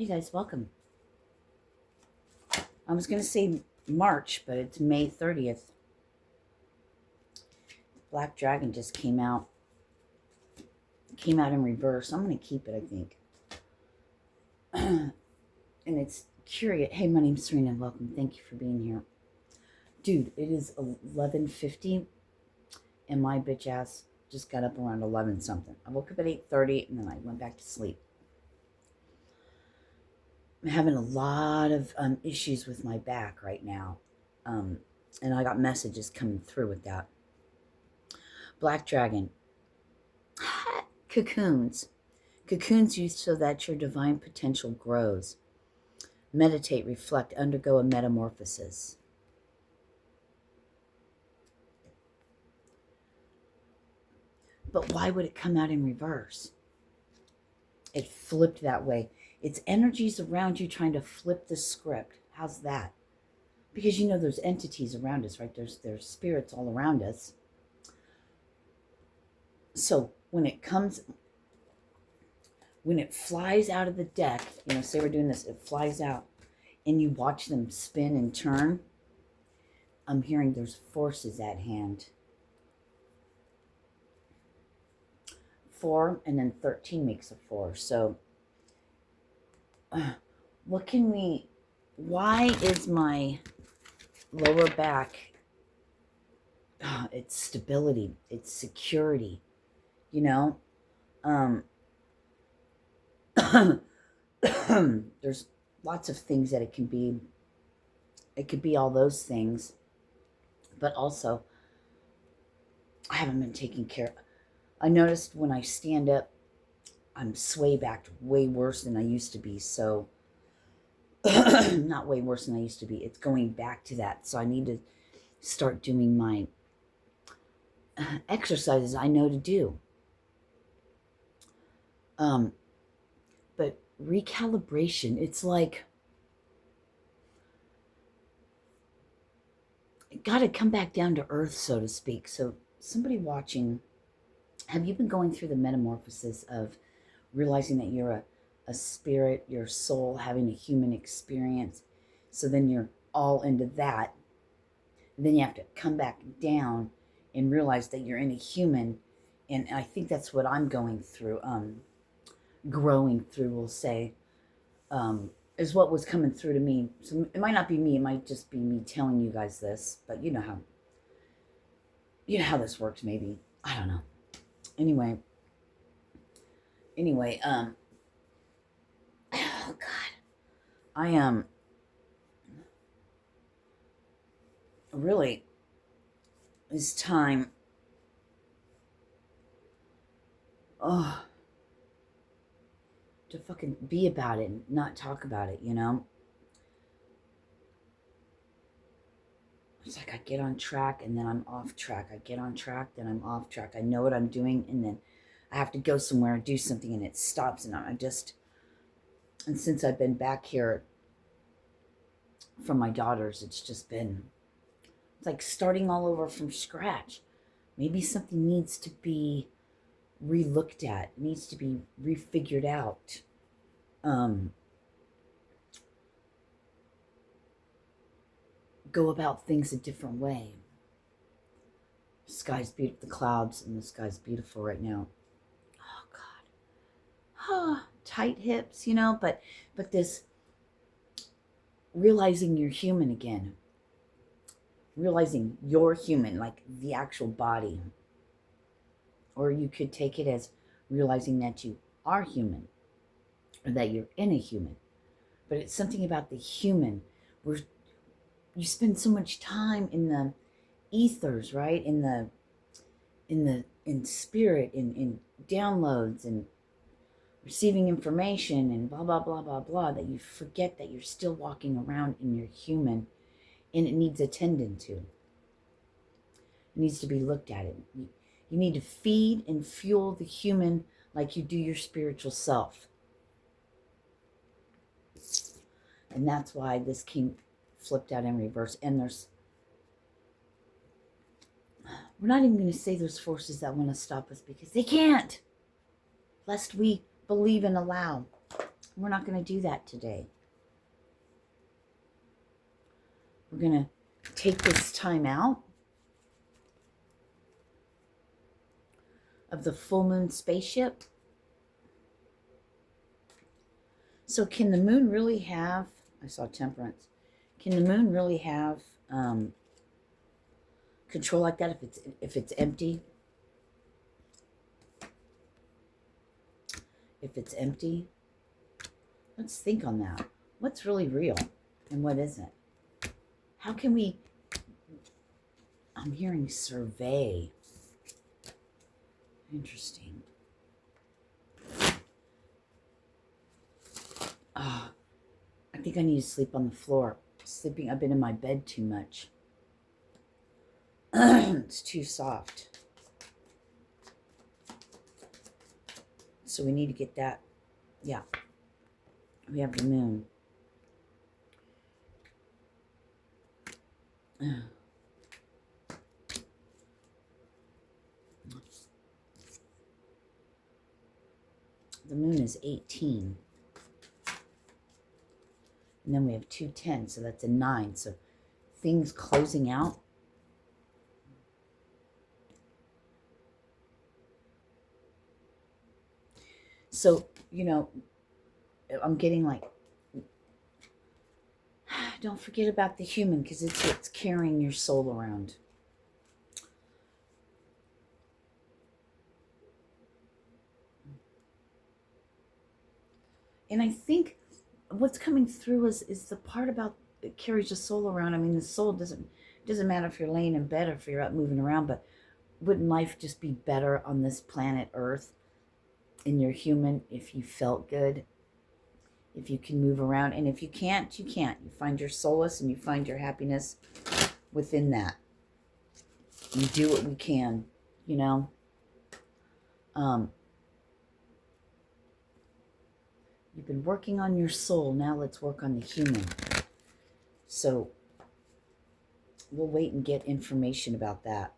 Hey guys, welcome. I was going to say March, but it's May 30th. Black Dragon just came out in reverse. I'm going to keep it, I think. And it's curious. Hey, my name's Serena. Welcome. Thank you for being here. Dude, it is 11:50 and my bitch ass just got up around 11 something. I woke up at 8:30 and then I went back to sleep. I'm having a lot of issues with my back right now. And I got messages coming through with that. Black Dragon. Cocoons. Cocoons used so that your divine potential grows. Meditate, reflect, undergo a metamorphosis. But why would it come out in reverse? It flipped that way. It's energies around you trying to flip the script. How's that? Because you know there's entities around us, right? There's spirits all around us. So when it flies out of the deck, say we're doing this, it flies out, and you watch them spin and turn, I'm hearing there's forces at hand. 4 and then 13 makes a 4. So why is my lower back, it's stability, it's security, there's lots of things that it can be. It could be all those things, but also I haven't been taking care. I noticed when I stand up, I'm sway backed way worse than I used to be. So not way worse than I used to be. It's going back to that. So I need to start doing my exercises I know to do. But recalibration, it's like got to come back down to earth, so to speak. So somebody watching, have you been going through the metamorphosis of realizing that you're a spirit, your soul having a human experience? So then you're all into that. And then you have to come back down and realize that you're in a human. And I think that's what I'm going through, growing through, we'll say, is what was coming through to me. So it might not be me, it might just be me telling you guys this, but you know how this works, maybe. I don't know. Anyway, oh God, I am really, it's time, to fucking be about it and not talk about it, It's like I get on track and then I'm off track. I get on track, then I'm off track. I know what I'm doing, and then I have to go somewhere and do something, and it stops, and and since I've been back here from my daughters, it's like starting all over from scratch. Maybe something needs to be re-looked at, needs to be refigured out. Go about things a different way. The sky's beautiful, the clouds and the sky's beautiful right now. Oh God. Tight hips, but this realizing you're human again. Realizing you're human, like the actual body. Or you could take it as realizing that you are human, or that you're in a human. But it's something about the human where you spend so much time in the ethers, right? In spirit, in downloads and receiving information and blah, blah, blah, blah, blah, that you forget that you're still walking around and you're human, and it needs attended to. It needs to be looked at. You need to feed and fuel the human like you do your spiritual self. And that's why this came flipped out in reverse. And we're not even going to say there's forces that want to stop us, because they can't, lest we believe and allow. We're not going to do that today. We're going to take this time out of the full moon spaceship. So can the moon really have, I saw temperance, can the moon really have control like that if it's empty? If it's empty? Let's think on that. What's really real and what isn't? How can we, I'm hearing survey. Interesting. I think I need to sleep on the floor. I've been in my bed too much. It's too soft. So we need to get that. Yeah. We have the moon. The moon is 18. And then we have 2 10s, so that's a 9. So things closing out. So, you know, I'm getting like, don't forget about the human, because it's what's carrying your soul around. And I think what's coming through is the part about it carries your soul around. I mean, the soul doesn't matter if you're laying in bed or if you're out moving around, but wouldn't life just be better on this planet Earth and you're human if you felt good, if you can move around? And if you can't, you can't. You find your solace and you find your happiness within that. You do what we can, you know. You've been working on your soul. Now let's work on the human. So we'll wait and get information about that.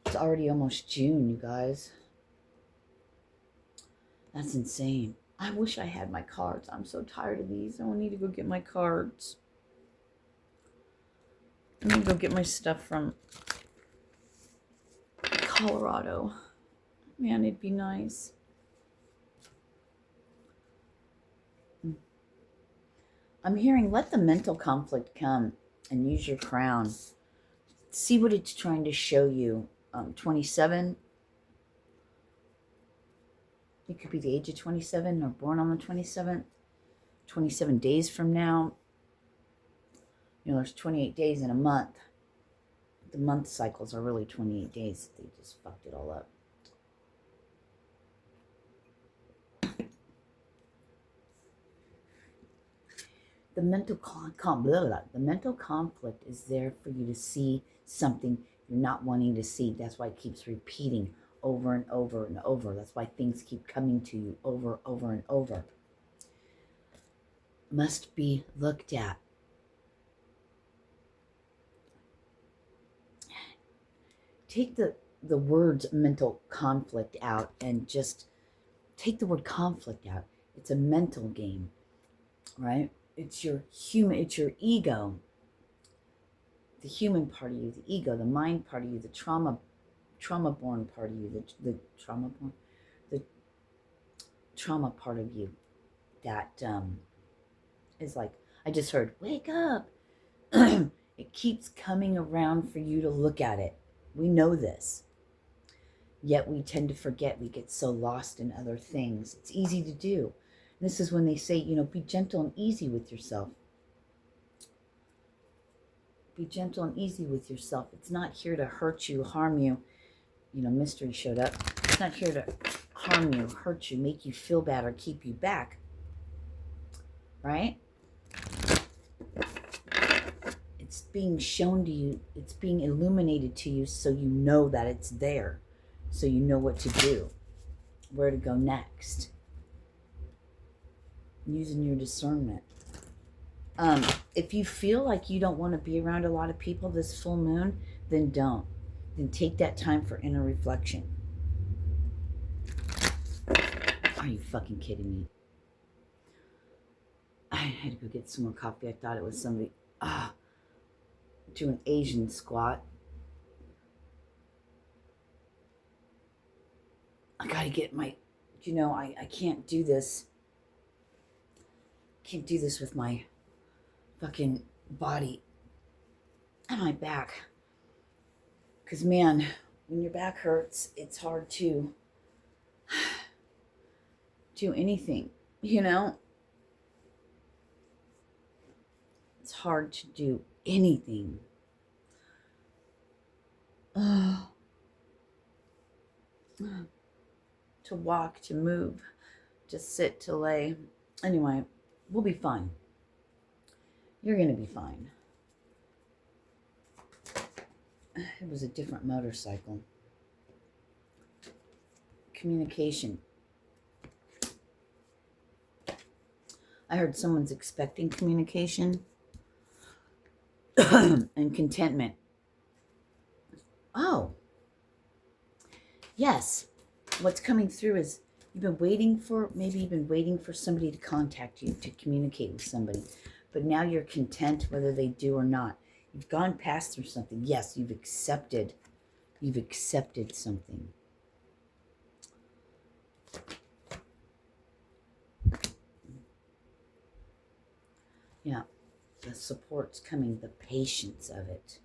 It's already almost June, you guys. That's insane. I wish I had my cards. I'm so tired of these. I need to go get my cards. I need to go get my stuff from Colorado. Man, it'd be nice. I'm hearing, let the mental conflict come and use your crown. See what it's trying to show you. 27. You could be the age of 27 or born on the 27th. 27 days from now. You know, there's 28 days in a month. The month cycles are really 28 days. They just fucked it all up. The mental conflict is there for you to see something you're not wanting to see. That's why it keeps repeating over and over and over. That's why things keep coming to you over and over. Must be looked at. Take the words mental conflict out and just take the word conflict out. It's a mental game, right? It's your ego, the human part of you, the ego, the mind part of you, the trauma-born part of you, the trauma part of you that is like, I just heard, wake up. It keeps coming around for you to look at it. We know this. Yet we tend to forget. We get so lost in other things. It's easy to do. This is when they say, you know, be gentle and easy with yourself. Be gentle and easy with yourself. It's not here to hurt you, harm you. You know, mystery showed up. It's not here to harm you, hurt you, make you feel bad, or keep you back. Right? It's being shown to you. It's being illuminated to you so you know that it's there. So you know what to do. Where to go next. Using your discernment. If you feel like you don't want to be around a lot of people this full moon, then don't. Then take that time for inner reflection. Are you fucking kidding me? I had to go get some more coffee. I thought it was somebody doing Asian squat. I gotta get my, I can't do this. Can't do this with my fucking body and my back. Because, man, when your back hurts, it's hard to do anything, It's hard to do anything. To walk, to move, to sit, to lay. Anyway, we'll be fine. You're going to be fine. It was a different motorcycle. Communication. I heard someone's expecting communication and contentment. Oh, yes. What's coming through is you've been waiting for somebody to contact you, to communicate with somebody. But now you're content whether they do or not. You've gone past through something. Yes, you've accepted something. Yeah, the support's coming, the patience of it.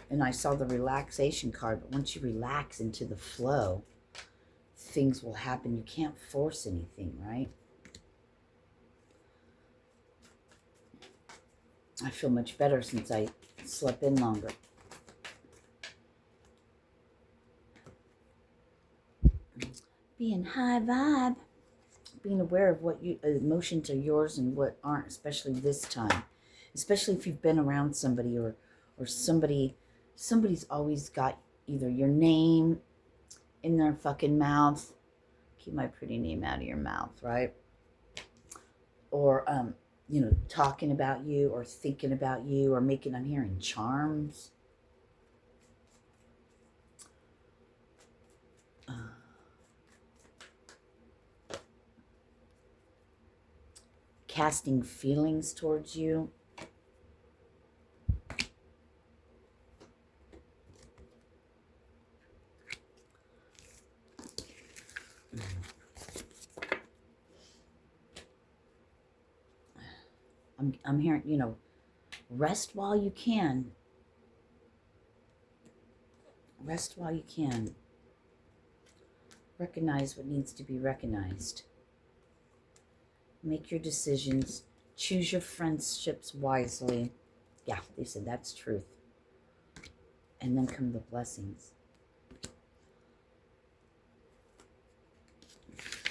And I saw the relaxation card, but once you relax into the flow, things will happen. You can't force anything, right? I feel much better since I slept in longer. Being high vibe. Being aware of what emotions are yours and what aren't, especially this time. Especially if you've been around somebody or somebody's always got either your name in their fucking mouth. Keep my pretty name out of your mouth, right? Or, talking about you or thinking about you or I'm hearing charms. Casting feelings towards you. I'm hearing, rest while you can. Rest while you can. Recognize what needs to be recognized. Make your decisions. Choose your friendships wisely. Yeah, they said that's truth. And then come the blessings.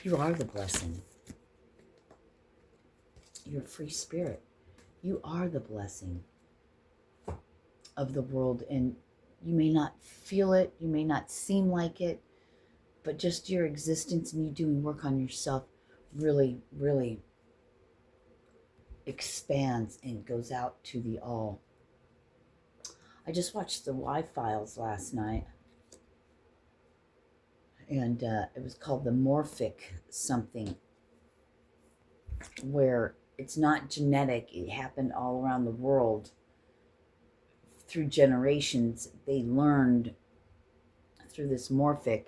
You are the blessing. You're a free spirit. You are the blessing of the world. And you may not feel it. You may not seem like it. But just your existence and you doing work on yourself really, really expands and goes out to the all. I just watched the Y-Files last night. And it was called the Morphic something. Where it's not genetic. It happened all around the world. Through generations, they learned through this morphic.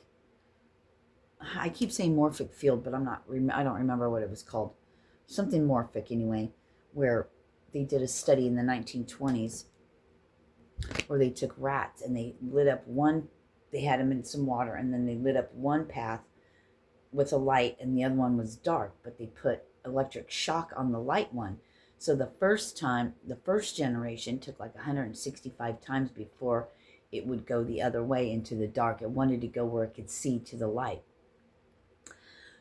I keep saying morphic field, but I don't remember what it was called. Something morphic anyway, where they did a study in the 1920s where they took rats and they lit up they had them in some water and then they lit up one path with a light and the other one was dark, but they put electric shock on the light one. So the first generation took like 165 times before it would go the other way into the dark. It wanted to go where it could see to the light.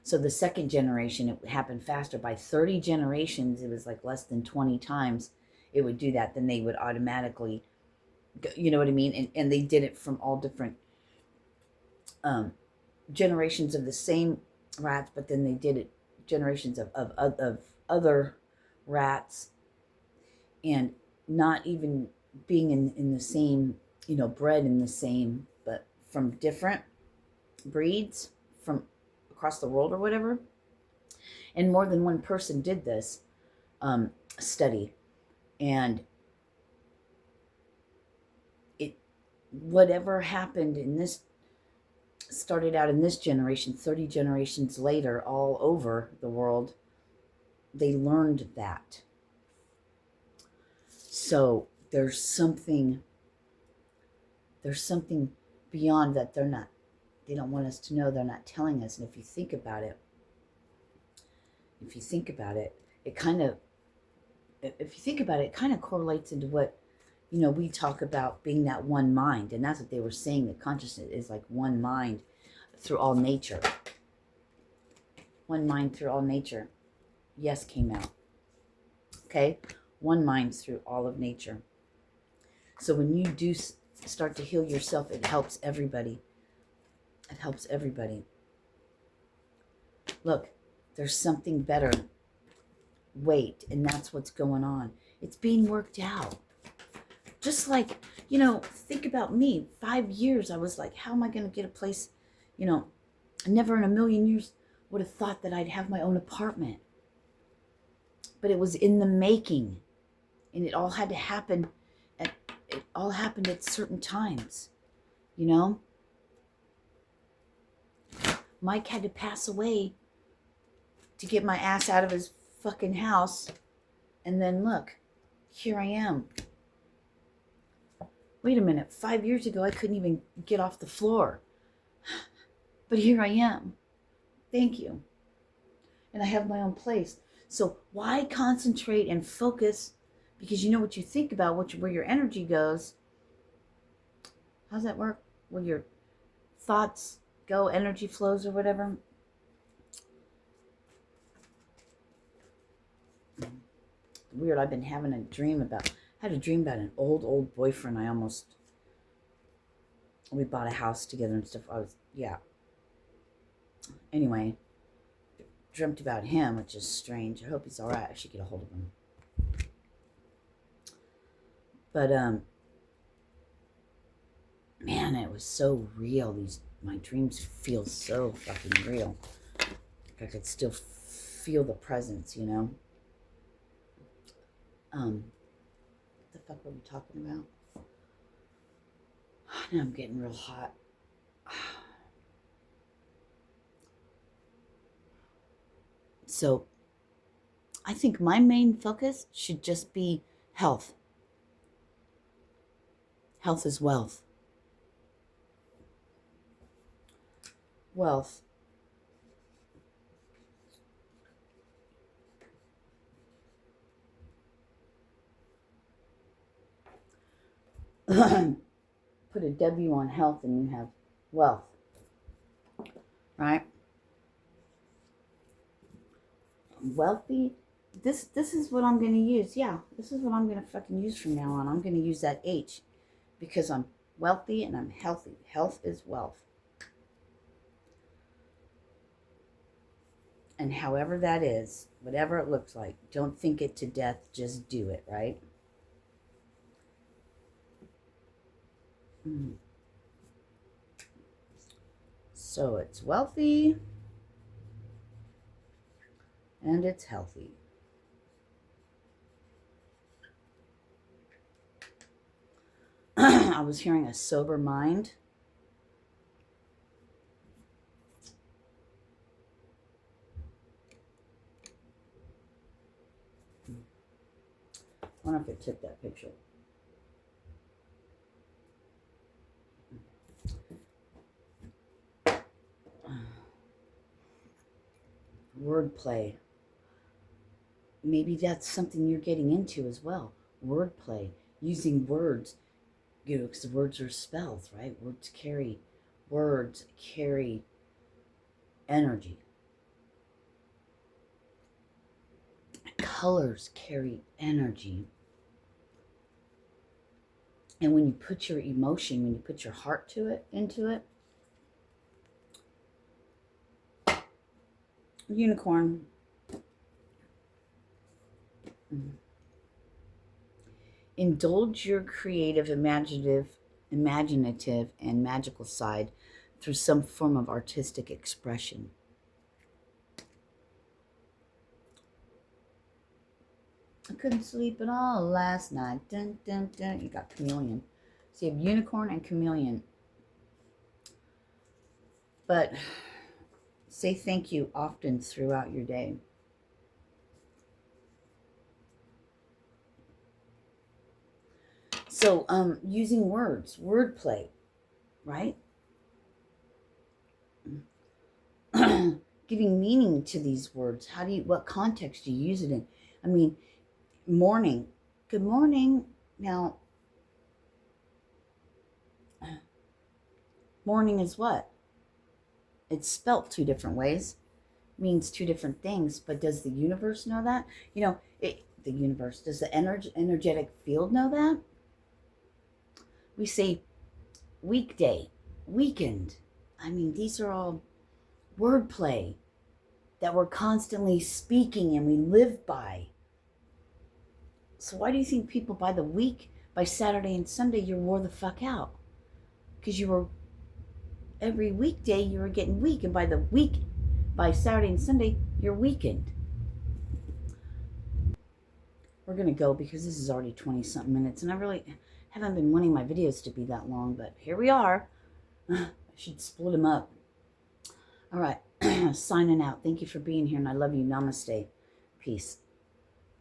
So the second generation, it happened faster. By 30 generations, it was like less than 20 times it would do that. Then they would automatically, you know what I mean? And they did it from all different generations of the same rats, but then they did it generations of other rats, and not even being in the same, bred in the same, but from different. breeds from across the world or whatever. And more than one person did this study. And it, whatever happened in this, started out in this generation, 30 generations later, all over the world, they learned that. So there's something beyond that they don't want us to know, they're not telling us. And if you think about it, it kind of correlates into what, we talk about being that one mind. And that's what they were saying, that consciousness is like one mind through all nature. One mind through all nature. Yes came out. Okay? One mind through all of nature. So when you do start to heal yourself, it helps everybody. It helps everybody. Look, there's something better. Wait, and that's what's going on. It's being worked out. Just like, think about me. 5 years, I was like, how am I going to get a place? Never in a million years would have thought that I'd have my own apartment. But it was in the making. And it all had to happen. It all happened at certain times. Mike had to pass away to get my ass out of his fucking house. And then look, here I am. Wait a minute, 5 years ago I couldn't even get off the floor. But here I am. Thank you. And I have my own place. So why concentrate and focus? Because you know what you think about, where your energy goes. How's that work? Where your thoughts go, energy flows or whatever. Weird, I've been having a dream about, I had a dream about an old boyfriend. We bought a house together and stuff. Anyway, dreamt about him, which is strange. I hope he's all right. I should get a hold of him. But, man, it was so real. My dreams feel so fucking real. I could still feel the presence, What the fuck were we talking about? Now I'm getting real hot. So, I think my main focus should just be health. Health is wealth. Wealth. Put a W on health and you have wealth. Right? Wealthy. This is what I'm going to use. Yeah, this is what I'm going to fucking use from now on. I'm going to use that H. Because I'm wealthy and I'm healthy. Health is wealth. And however that is, whatever it looks like, don't think it to death, just do it, right? So it's wealthy and it's healthy. I was hearing a sober mind. I wonder if it took that picture. Wordplay. Maybe that's something you're getting into as well. Wordplay. Using words. Because the words are spells, right? Words carry energy. Colors carry energy. And when you put your emotion, when you put your heart into it, unicorn. Indulge your creative, imaginative, and magical side through some form of artistic expression. I couldn't sleep at all last night. Dun, dun, dun. You got chameleon. So you have unicorn and chameleon. But say thank you often throughout your day. So using words, wordplay, right? Giving meaning to these words. What context do you use it in? I mean, morning. Good morning. Now, morning is what? It's spelt two different ways. Means two different things, but does the universe know that? You know, the universe, does the energetic field know that? We say weekday, weekend. I mean, these are all wordplay that we're constantly speaking and we live by. So why do you think people by Saturday and Sunday, you're wore the fuck out? Because every weekday you were getting weak, and by Saturday and Sunday, you're weakened. We're going to go because this is already 20-something minutes, and I really haven't been wanting my videos to be that long, but here we are. I should split them up. All right, signing out. Thank you for being here, and I love you. Namaste. Peace.